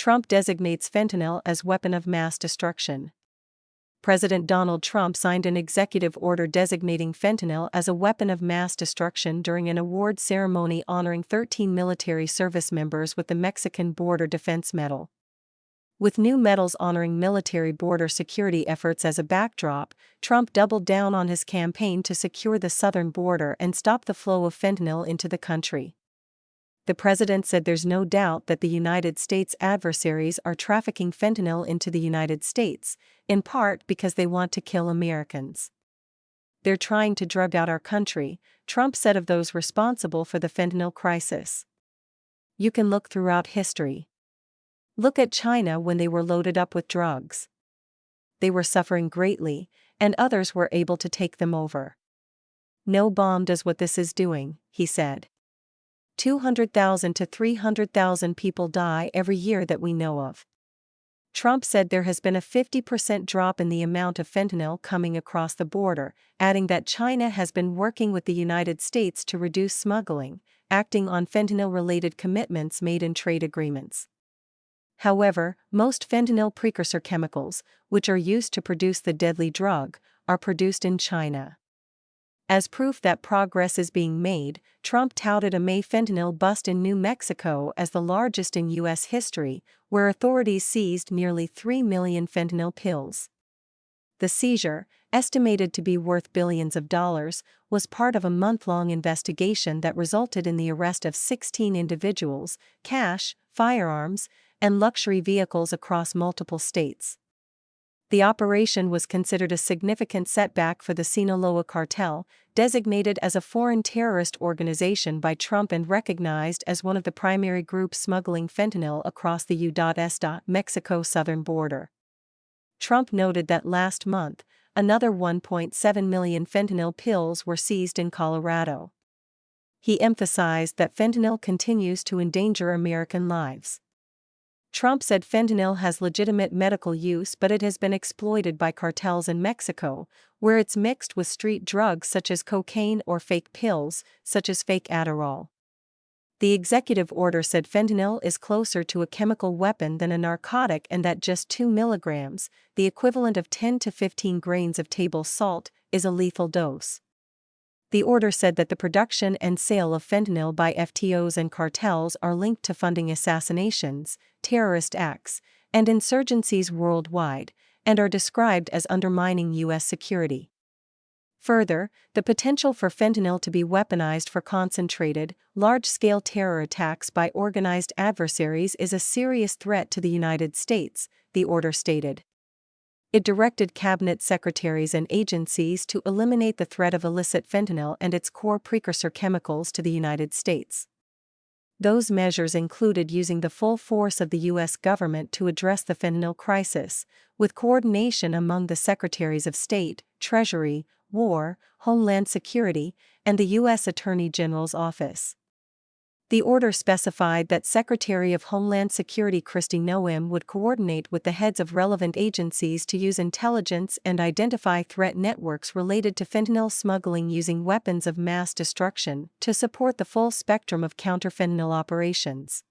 Trump designates fentanyl as weapon of mass destruction. President Donald Trump signed an executive order designating fentanyl as a weapon of mass destruction during an award ceremony honoring 13 military service members with the Mexican Border Defense Medal. With new medals honoring military border security efforts as a backdrop, Trump doubled down on his campaign to secure the southern border and stop the flow of fentanyl into the country. The president said there's no doubt that the United States adversaries are trafficking fentanyl into the United States, in part because they want to kill Americans. They're trying to drug out our country, Trump said of those responsible for the fentanyl crisis. You can look throughout history. Look at China when they were loaded up with drugs. They were suffering greatly, and others were able to take them over. No bomb does what this is doing, he said. 200,000 to 300,000 people die every year that we know of. Trump said there has been a 50% drop in the amount of fentanyl coming across the border, adding that China has been working with the United States to reduce smuggling, acting on fentanyl-related commitments made in trade agreements. However, most fentanyl precursor chemicals, which are used to produce the deadly drug, are produced in China. As proof that progress is being made, Trump touted a May fentanyl bust in New Mexico as the largest in U.S. history, where authorities seized nearly 3 million fentanyl pills. The seizure, estimated to be worth billions of dollars, was part of a month-long investigation that resulted in the arrest of 16 individuals, cash, firearms, and luxury vehicles across multiple states. The operation was considered a significant setback for the Sinaloa cartel, designated as a foreign terrorist organization by Trump and recognized as one of the primary groups smuggling fentanyl across the U.S. Mexico southern border. Trump noted that last month, another 1.7 million fentanyl pills were seized in Colorado. He emphasized that fentanyl continues to endanger American lives. Trump said fentanyl has legitimate medical use, but it has been exploited by cartels in Mexico, where it's mixed with street drugs such as cocaine or fake pills, such as fake Adderall. The executive order said fentanyl is closer to a chemical weapon than a narcotic and that just 2 milligrams, the equivalent of 10 to 15 grains of table salt, is a lethal dose. The order said that the production and sale of fentanyl by FTOs and cartels are linked to funding assassinations, terrorist acts, and insurgencies worldwide, and are described as undermining U.S. security. Further, the potential for fentanyl to be weaponized for concentrated, large-scale terror attacks by organized adversaries is a serious threat to the United States, the order stated. It directed cabinet secretaries and agencies to eliminate the threat of illicit fentanyl and its core precursor chemicals to the United States. Those measures included using the full force of the U.S. government to address the fentanyl crisis, with coordination among the Secretaries of State, Treasury, War, Homeland Security, and the U.S. Attorney General's office. The order specified that Secretary of Homeland Security Kristi Noem would coordinate with the heads of relevant agencies to use intelligence and identify threat networks related to fentanyl smuggling using weapons of mass destruction to support the full spectrum of counter-fentanyl operations.